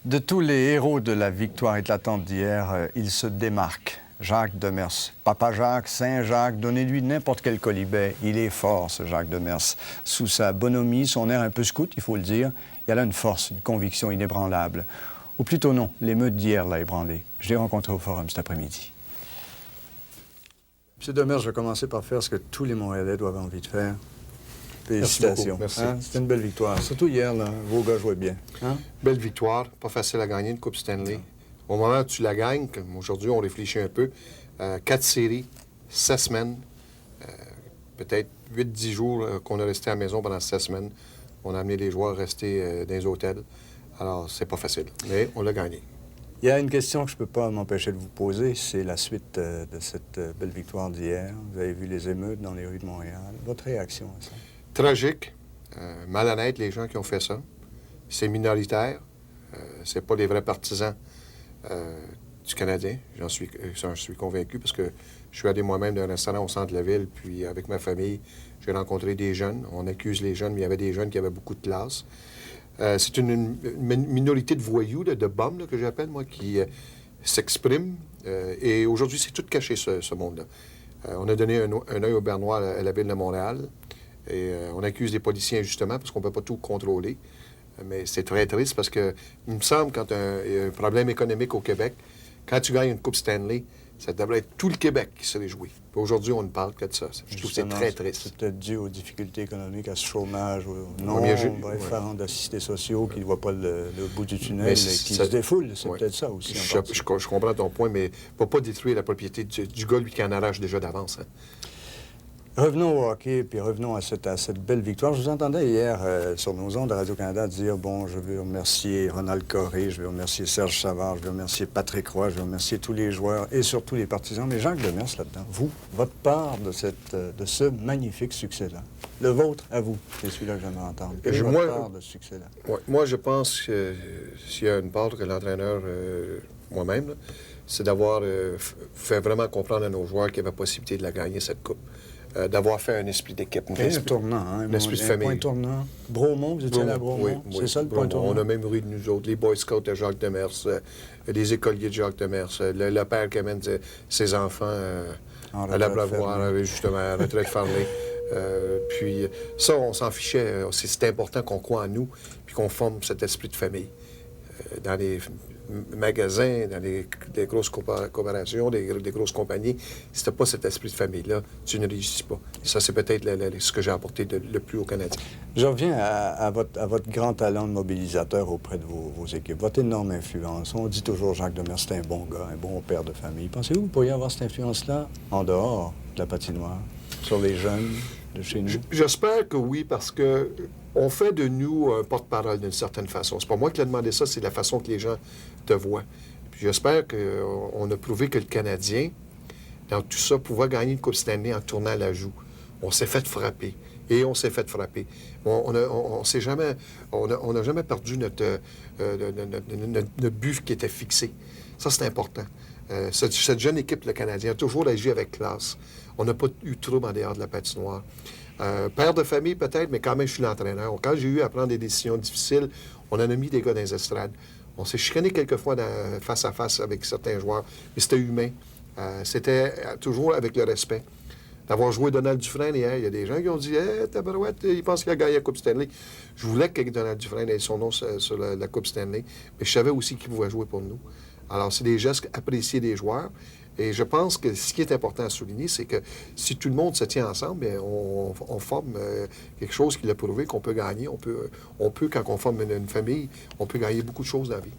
De tous les héros de la victoire éclatante d'hier, il se démarque. Jacques Demers. Papa Jacques, Saint Jacques, donnez-lui n'importe quel colibet. Il est fort, ce Jacques Demers. Sous sa bonhomie, son air un peu scout, il faut le dire, il y a là une force, une conviction inébranlable. Ou plutôt non, l'émeute d'hier l'a ébranlé. Je l'ai rencontré au Forum cet après-midi. M. Demers, je vais commencer par faire ce que tous les Montréalais doivent avoir envie de faire. Félicitations. Merci. Hein? C'était une belle victoire. Surtout hier, là, vos gars jouaient bien. Hein? Belle victoire. Pas facile à gagner une Coupe Stanley. Au moment où tu la gagnes, comme aujourd'hui, on réfléchit un peu, 4 séries, 16 semaines, peut-être 8-10 jours qu'on a resté à la maison pendant 16 semaines. On a amené les joueurs à rester dans les hôtels. Alors, c'est pas facile, mais on l'a gagné. Il y a une question que je ne peux pas m'empêcher de vous poser, c'est la suite de cette belle victoire d'hier. Vous avez vu les émeutes dans les rues de Montréal. Votre réaction à ça? Tragique, malhonnête, les gens qui ont fait ça. C'est minoritaire, c'est pas les vrais partisans du Canadien. J'en suis convaincu parce que je suis allé moi-même d'un restaurant au centre de la ville, puis avec ma famille, j'ai rencontré des jeunes. On accuse les jeunes, mais il y avait des jeunes qui avaient beaucoup de classe. C'est une minorité de voyous, de bums, là, que j'appelle, moi, qui s'expriment. Et aujourd'hui, c'est tout caché, ce monde-là. On a donné un œil au beurre noir à la ville de Montréal. Et on accuse les policiers injustement parce qu'on ne peut pas tout contrôler. Mais c'est très triste parce que, il me semble, quand il y a un problème économique au Québec, quand tu gagnes une Coupe Stanley, ça devrait être tout le Québec qui se réjouit. Puis aujourd'hui, on ne parle que de ça. Je trouve que c'est très triste. C'est peut-être dû aux difficultés économiques, à ce chômage, au nombre effarant d'assistés sociaux qui ne voient pas le bout du tunnel et qui se défoulent. C'est peut-être ça aussi. Je comprends ton point, mais il ne faut pas détruire la propriété du gars, lui, qui en arrache déjà d'avance. Hein. Revenons au hockey, puis revenons à cette belle victoire. Je vous entendais hier sur nos ondes de Radio-Canada dire, bon, je veux remercier Ronald Corré, je veux remercier Serge Savard, je veux remercier Patrick Roy, je veux remercier tous les joueurs et surtout les partisans. Mais Jacques Demers, là-dedans, vous, votre part de ce magnifique succès-là, le vôtre à vous, c'est celui-là que j'aimerais entendre. Quelle est votre part de ce succès-là? Ouais, moi, je pense que s'il y a une part que l'entraîneur, moi-même, c'est d'avoir fait vraiment comprendre à nos joueurs qu'il y avait possibilité de la gagner, cette coupe. D'avoir fait un esprit d'équipe. Un tournant, hein? Un esprit de famille. Un point tournant. Bromont, vous étiez là à Bromont? Oui, c'est ça le point tournant? On a même eu nous autres, les Boy Scouts de Jacques Demers, les écoliers de Jacques Demers, le père qui amène ses enfants à l'abreuvoir, justement, à la retraite fermée. Puis ça, on s'en fichait. C'est important qu'on croit en nous puis qu'on forme cet esprit de famille. Dans les magasins, dans les grosses coopérations, des grosses compagnies, si tu n'as pas cet esprit de famille-là, tu ne réussis pas. Et ça, c'est peut-être ce que j'ai apporté le plus aux Canadiens. Je reviens à votre grand talent de mobilisateur auprès de vos équipes, votre énorme influence. On dit toujours, Jacques Demers, c'est un bon gars, un bon père de famille. Pensez-vous que vous pourriez avoir cette influence-là en dehors de la patinoire, sur les jeunes de chez nous? J'espère que oui, parce que on fait de nous un porte-parole d'une certaine façon. C'est pas moi qui l'ai demandé ça, c'est la façon que les gens te voient. Puis j'espère qu'on a prouvé que le Canadien, dans tout ça, pouvait gagner une Coupe Stanley en tournant la joue. On s'est fait frapper. Et on s'est fait frapper. On n'a jamais perdu notre but qui était fixé. Ça, c'est important. Cette jeune équipe, le Canadien, a toujours agi avec classe. On n'a pas eu de trouble en dehors de la patinoire. Père de famille, peut-être, mais quand même, je suis l'entraîneur. Quand j'ai eu à prendre des décisions difficiles, on en a mis des gars dans les estrades. On s'est chicané quelquefois face à face avec certains joueurs, mais c'était humain. C'était toujours avec le respect. D'avoir joué Donald Dufresne hier, il y a des gens qui ont dit « Hey, tabarouette, il pense qu'il a gagné la Coupe Stanley. » Je voulais que Donald Dufresne ait son nom sur la Coupe Stanley, mais je savais aussi qu'il pouvait jouer pour nous. Alors, c'est des gestes appréciés des joueurs. Et je pense que ce qui est important à souligner, c'est que si tout le monde se tient ensemble, bien, on forme quelque chose qui l'a prouvé qu'on peut gagner. On peut, quand on forme une famille, on peut gagner beaucoup de choses dans la vie.